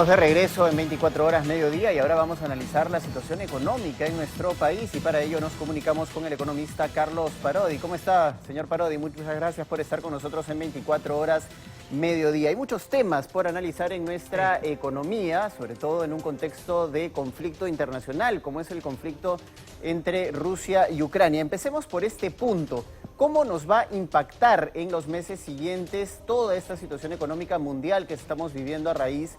De regreso en 24 horas mediodía y ahora vamos a analizar la situación económica en nuestro país y para ello nos comunicamos con el economista Carlos Parodi. ¿Cómo está, señor Parodi? Muchas gracias por estar con nosotros en 24 horas mediodía. Hay muchos temas por analizar en nuestra economía, sobre todo en un contexto de conflicto internacional, como es el conflicto entre Rusia y Ucrania. Empecemos por este punto. ¿Cómo nos va a impactar en los meses siguientes toda esta situación económica mundial que estamos viviendo a raíz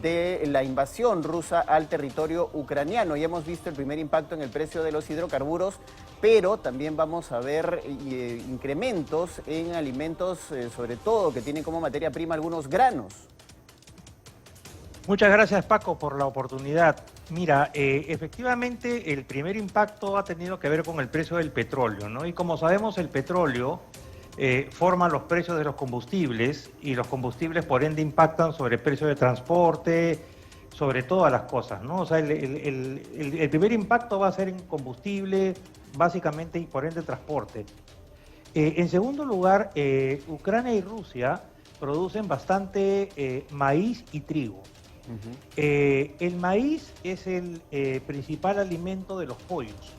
de la invasión rusa al territorio ucraniano? Ya hemos visto el primer impacto en el precio de los hidrocarburos, pero también vamos a ver incrementos en alimentos, sobre todo que tienen como materia prima algunos granos. Muchas gracias, Paco, por la oportunidad. Mira, efectivamente el primer impacto ha tenido que ver con el precio del petróleo, ¿no? Y como sabemos, el petróleo forma los precios de los combustibles y los combustibles por ende impactan sobre el precio de transporte, sobre todas las cosas, ¿no? O sea, el primer impacto va a ser en combustible, básicamente, y por ende transporte. En segundo lugar, Ucrania y Rusia producen bastante maíz y trigo. El maíz es el principal alimento de los pollos,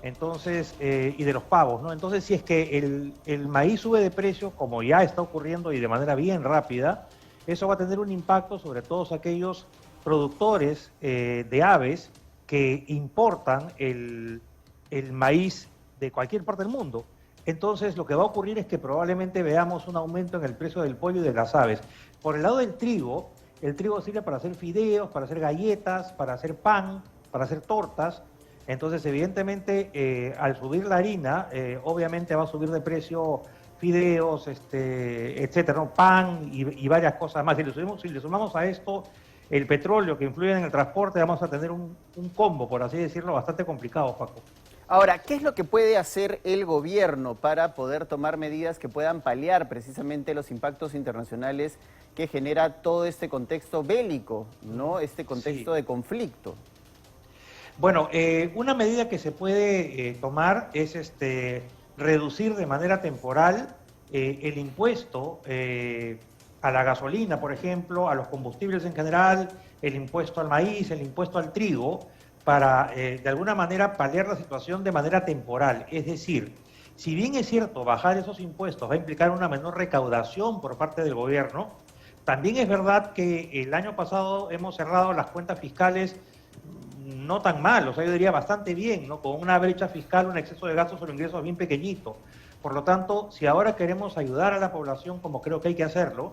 entonces, y de los pavos, ¿no? Entonces, si es que el maíz sube de precio, como ya está ocurriendo y de manera bien rápida, eso va a tener un impacto sobre todos aquellos productores de aves que importan el maíz de cualquier parte del mundo. Entonces, lo que va a ocurrir es que probablemente veamos un aumento en el precio del pollo y de las aves. Por el lado del trigo, el trigo sirve para hacer fideos, para hacer galletas, para hacer pan, para hacer tortas. Entonces, evidentemente, al subir la harina, obviamente va a subir de precio fideos, etcétera, ¿no? Pan y varias cosas más. Si le sumamos a esto el petróleo que influye en el transporte, vamos a tener un combo, por así decirlo, bastante complicado, Paco. Ahora, ¿qué es lo que puede hacer el gobierno para poder tomar medidas que puedan paliar precisamente los impactos internacionales que genera todo este contexto bélico, ¿no? Este contexto de conflicto? Bueno, una medida que se puede tomar es reducir de manera temporal el impuesto a la gasolina, por ejemplo, a los combustibles en general, el impuesto al maíz, el impuesto al trigo, para de alguna manera paliar la situación de manera temporal. Es decir, si bien es cierto bajar esos impuestos va a implicar una menor recaudación por parte del gobierno, también es verdad que el año pasado hemos cerrado las cuentas fiscales no tan mal, o sea, yo diría bastante bien, ¿no? Con una brecha fiscal, un exceso de gastos sobre ingresos bien pequeñito. Por lo tanto, si ahora queremos ayudar a la población, como creo que hay que hacerlo,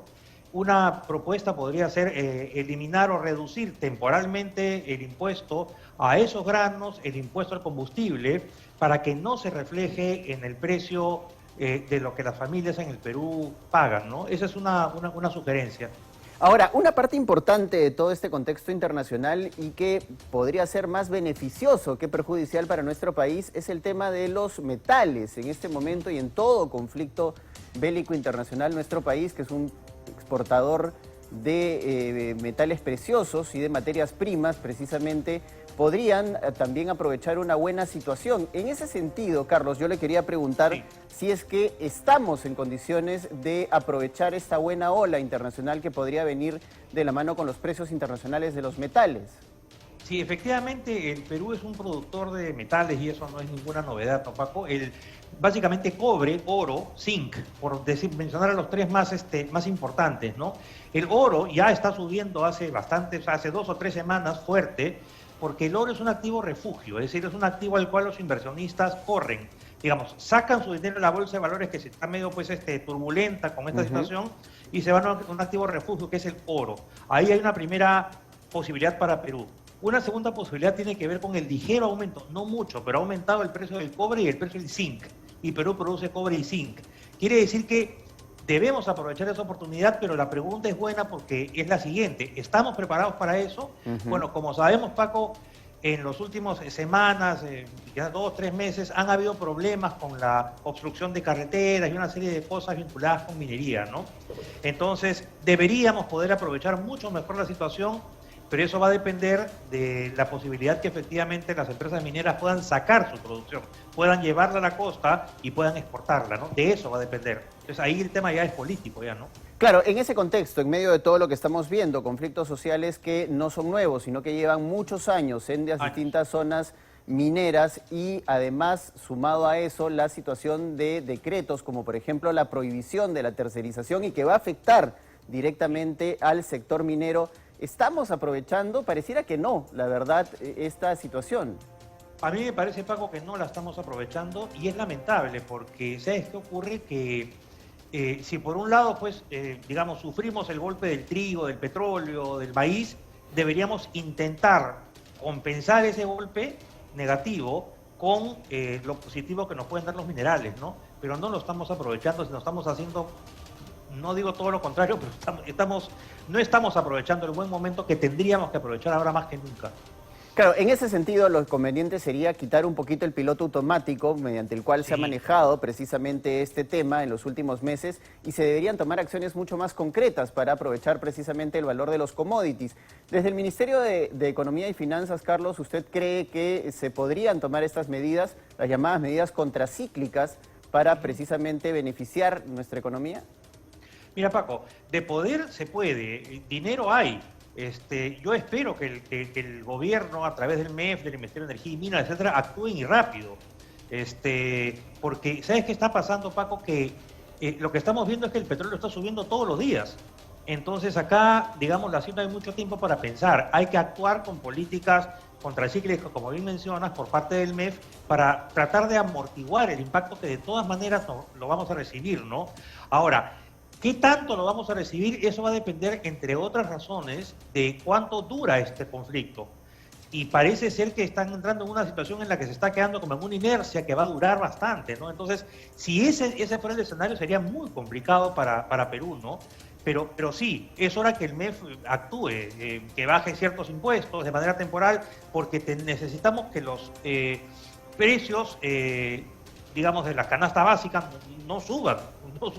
una propuesta podría ser eliminar o reducir temporalmente el impuesto a esos granos, el impuesto al combustible, para que no se refleje en el precio de lo que las familias en el Perú pagan, ¿no? Esa es una sugerencia. Ahora, una parte importante de todo este contexto internacional y que podría ser más beneficioso que perjudicial para nuestro país es el tema de los metales. En este momento y en todo conflicto bélico internacional, nuestro país, que es un exportador de metales preciosos y de materias primas, precisamente, podrían también aprovechar una buena situación. En ese sentido, Carlos, yo le quería preguntar si es que estamos en condiciones de aprovechar esta buena ola internacional que podría venir de la mano con los precios internacionales de los metales. Sí, efectivamente, el Perú es un productor de metales y eso no es ninguna novedad, ¿no, Paco? Básicamente cobre, oro, zinc, por mencionar a los tres más importantes, ¿no? El oro ya está subiendo hace 2 o 3 semanas fuerte, porque el oro es un activo refugio, es decir, es un activo al cual los inversionistas corren, digamos, sacan su dinero de la bolsa de valores que está medio turbulenta con esta situación y se van a un activo refugio que es el oro. Ahí hay una primera posibilidad para Perú. Una segunda posibilidad tiene que ver con el ligero aumento, no mucho, pero ha aumentado el precio del cobre y el precio del zinc. Y Perú produce cobre y zinc. Quiere decir que debemos aprovechar esa oportunidad, pero la pregunta es buena porque es la siguiente. ¿Estamos preparados para eso? Bueno, como sabemos, Paco, en las últimas semanas, ya 2 o 3 meses, han habido problemas con la obstrucción de carreteras y una serie de cosas vinculadas con minería, ¿no? Entonces, deberíamos poder aprovechar mucho mejor la situación, pero eso va a depender de la posibilidad que efectivamente las empresas mineras puedan sacar su producción, puedan llevarla a la costa y puedan exportarla, ¿no? De eso va a depender. Entonces ahí el tema ya es político, ya, ¿no? Claro, en ese contexto, en medio de todo lo que estamos viendo, conflictos sociales que no son nuevos, sino que llevan muchos años en las distintas zonas mineras y además, sumado a eso, la situación de decretos como por ejemplo la prohibición de la tercerización y que va a afectar directamente al sector minero. ¿Estamos aprovechando? Pareciera que no, la verdad, esta situación. A mí me parece, Paco, que no la estamos aprovechando y es lamentable porque, ¿sabes qué ocurre? Que si por un lado, pues, digamos, sufrimos el golpe del trigo, del petróleo, del maíz, deberíamos intentar compensar ese golpe negativo con lo positivo que nos pueden dar los minerales, ¿no? Pero no lo estamos aprovechando, sino estamos haciendo, no digo todo lo contrario, pero no estamos aprovechando el buen momento que tendríamos que aprovechar ahora más que nunca. Claro, en ese sentido lo conveniente sería quitar un poquito el piloto automático mediante el cual se ha manejado precisamente este tema en los últimos meses y se deberían tomar acciones mucho más concretas para aprovechar precisamente el valor de los commodities. Desde el Ministerio de Economía y Finanzas, Carlos, ¿usted cree que se podrían tomar estas medidas, las llamadas medidas contracíclicas, para precisamente beneficiar nuestra economía? Mira, Paco, de poder se puede, dinero hay. Yo espero que el gobierno, a través del MEF, del Ministerio de Energía y Minas, etcétera, actúen y rápido. Porque, ¿sabes qué está pasando, Paco? Que lo que estamos viendo es que el petróleo está subiendo todos los días. Entonces acá, digamos, así no hay mucho tiempo para pensar. Hay que actuar con políticas contracíclicas, como bien mencionas, por parte del MEF, para tratar de amortiguar el impacto que de todas maneras lo vamos a recibir, ¿no? Ahora, ¿qué tanto lo vamos a recibir? Eso va a depender, entre otras razones, de cuánto dura este conflicto. Y parece ser que están entrando en una situación en la que se está quedando como en una inercia que va a durar bastante, ¿no? Entonces, si ese fuera el escenario, sería muy complicado para Perú, ¿no? Pero sí, es hora que el MEF actúe, que baje ciertos impuestos de manera temporal, porque necesitamos que los precios, digamos, de la canasta básica no suban,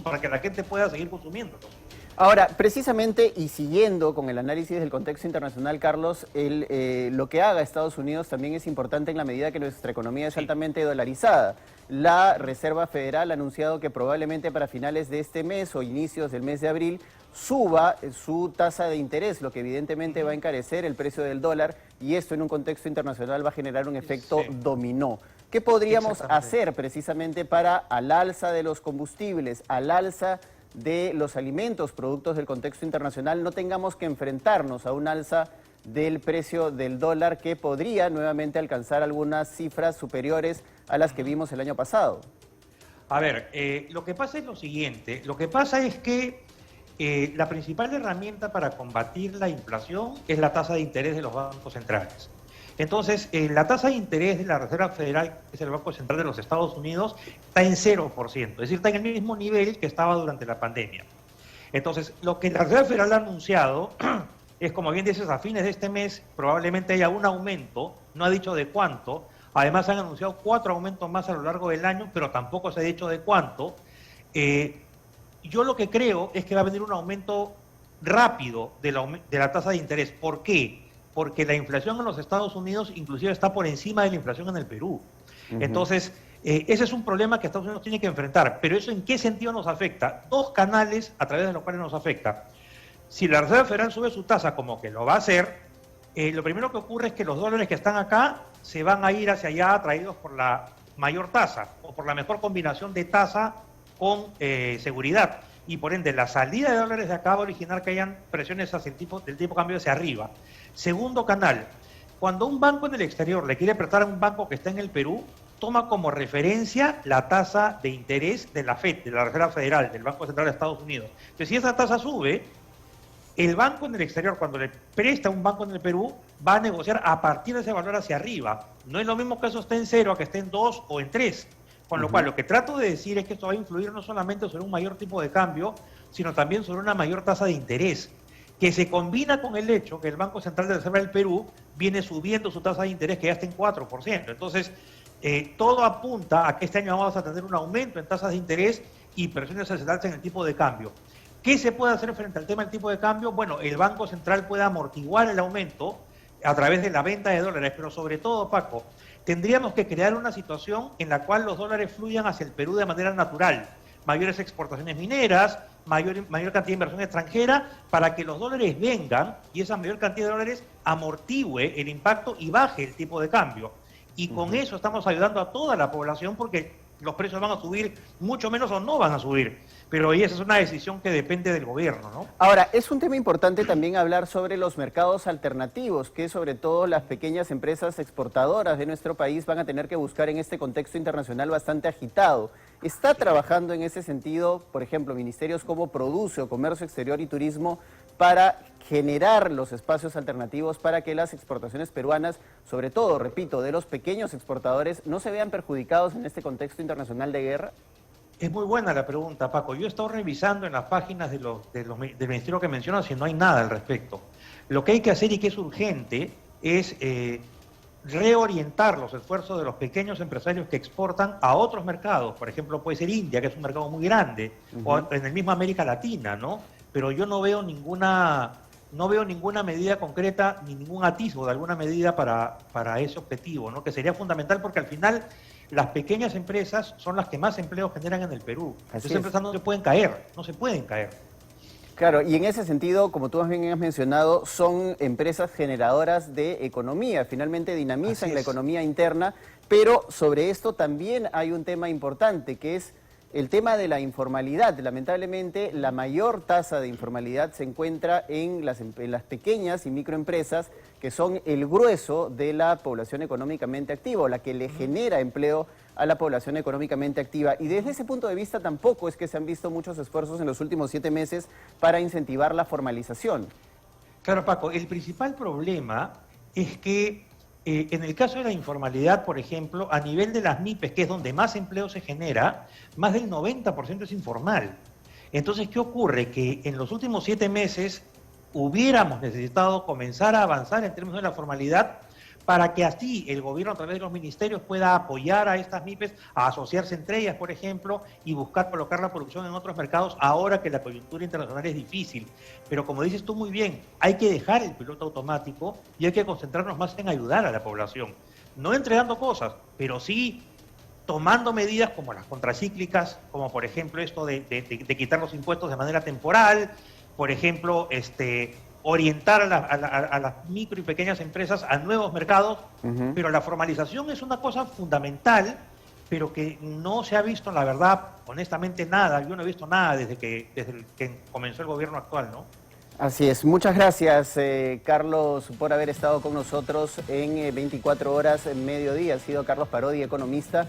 para que la gente pueda seguir consumiendo, ¿no? Ahora, precisamente y siguiendo con el análisis del contexto internacional, Carlos, lo que haga Estados Unidos también es importante en la medida que nuestra economía es altamente dolarizada. La Reserva Federal ha anunciado que probablemente para finales de este mes o inicios del mes de abril suba su tasa de interés, lo que evidentemente va a encarecer el precio del dólar y esto en un contexto internacional va a generar un efecto dominó. ¿Qué podríamos hacer precisamente para al alza de los combustibles, al alza de los alimentos, productos del contexto internacional, no tengamos que enfrentarnos a un alza del precio del dólar que podría nuevamente alcanzar algunas cifras superiores a las que vimos el año pasado? A ver, lo que pasa es lo siguiente, lo que pasa es que la principal herramienta para combatir la inflación es la tasa de interés de los bancos centrales. Entonces, la tasa de interés de la Reserva Federal, que es el Banco Central de los Estados Unidos, está en 0%, es decir, está en el mismo nivel que estaba durante la pandemia. Entonces, lo que la Reserva Federal ha anunciado es, como bien dices, a fines de este mes probablemente haya un aumento, no ha dicho de cuánto, además han anunciado 4 aumentos más a lo largo del año, pero tampoco se ha dicho de cuánto. Yo lo que creo es que va a venir un aumento rápido de la tasa de interés. ¿Por qué? Porque la inflación en los Estados Unidos inclusive está por encima de la inflación en el Perú. Entonces, ese es un problema que Estados Unidos tiene que enfrentar. Pero ¿eso en qué sentido nos afecta? 2 canales a través de los cuales nos afecta. Si la Reserva Federal sube su tasa, como que lo va a hacer, lo primero que ocurre es que los dólares que están acá se van a ir hacia allá atraídos por la mayor tasa o por la mejor combinación de tasa con seguridad. Y por ende, la salida de dólares de acá va a originar que hayan presiones hacia del tipo de cambio hacia arriba. Segundo canal, cuando un banco en el exterior le quiere prestar a un banco que está en el Perú, toma como referencia la tasa de interés de la FED, de la Reserva Federal, del Banco Central de Estados Unidos. Entonces, si esa tasa sube, el banco en el exterior, cuando le presta a un banco en el Perú, va a negociar a partir de ese valor hacia arriba. No es lo mismo que eso esté en 0 a que esté en 2 o en 3. Con lo cual, lo que trato de decir es que esto va a influir no solamente sobre un mayor tipo de cambio, sino también sobre una mayor tasa de interés, que se combina con el hecho que el Banco Central de Reserva del Perú viene subiendo su tasa de interés, que ya está en 4%. Entonces, todo apunta a que este año vamos a tener un aumento en tasas de interés y presiones hacia el alza en el tipo de cambio. ¿Qué se puede hacer frente al tema del tipo de cambio? Bueno, el Banco Central puede amortiguar el aumento a través de la venta de dólares, pero sobre todo, Paco, tendríamos que crear una situación en la cual los dólares fluyan hacia el Perú de manera natural. mayores exportaciones mineras, mayor cantidad de inversión extranjera, para que los dólares vengan y esa mayor cantidad de dólares amortigüe el impacto y baje el tipo de cambio. Y con eso estamos ayudando a toda la población porque los precios van a subir mucho menos o no van a subir. Pero esa es una decisión que depende del gobierno, ¿no? Ahora, es un tema importante también hablar sobre los mercados alternativos, que sobre todo las pequeñas empresas exportadoras de nuestro país van a tener que buscar en este contexto internacional bastante agitado. ¿Está trabajando en ese sentido, por ejemplo, ministerios como Produce o Comercio Exterior y Turismo, para generar los espacios alternativos para que las exportaciones peruanas, sobre todo, repito, de los pequeños exportadores, no se vean perjudicados en este contexto internacional de guerra? Es muy buena la pregunta, Paco. Yo he estado revisando en las páginas del ministerio que mencionas y no hay nada al respecto. Lo que hay que hacer y que es urgente es reorientar los esfuerzos de los pequeños empresarios que exportan a otros mercados. Por ejemplo, puede ser India, que es un mercado muy grande, o en el mismo América Latina, ¿no? Pero yo no veo ninguna medida concreta ni ningún atisbo de alguna medida para ese objetivo, ¿no? Que sería fundamental porque al final las pequeñas empresas son las que más empleo generan en el Perú. Esas empresas no se pueden caer, no se pueden caer. Claro, y en ese sentido, como tú bien has mencionado, son empresas generadoras de economía, finalmente dinamizan la economía interna, pero sobre esto también hay un tema importante, que es el tema de la informalidad. Lamentablemente, la mayor tasa de informalidad se encuentra en las pequeñas y microempresas, que son el grueso de la población económicamente activa, o la que le genera empleo a la población económicamente activa. Y desde ese punto de vista tampoco es que se han visto muchos esfuerzos en los últimos 7 meses para incentivar la formalización. Claro, Paco, el principal problema es que en el caso de la informalidad, por ejemplo, a nivel de las MIPES, que es donde más empleo se genera, más del 90% es informal. Entonces, ¿qué ocurre? Que en los últimos 7 meses hubiéramos necesitado comenzar a avanzar en términos de la formalidad para que así el gobierno a través de los ministerios pueda apoyar a estas MIPES a asociarse entre ellas, por ejemplo, y buscar colocar la producción en otros mercados ahora que la coyuntura internacional es difícil. Pero como dices tú muy bien, hay que dejar el piloto automático y hay que concentrarnos más en ayudar a la población. No entregando cosas, pero sí tomando medidas como las contracíclicas, como por ejemplo esto de quitar los impuestos de manera temporal, por ejemplo, orientar a las micro y pequeñas empresas a nuevos mercados, pero la formalización es una cosa fundamental, pero que no se ha visto, la verdad, honestamente nada. Yo no he visto nada desde que comenzó el gobierno actual, ¿no? Así es. Muchas gracias, Carlos, por haber estado con nosotros en 24 horas en mediodía. Ha sido Carlos Parodi, economista.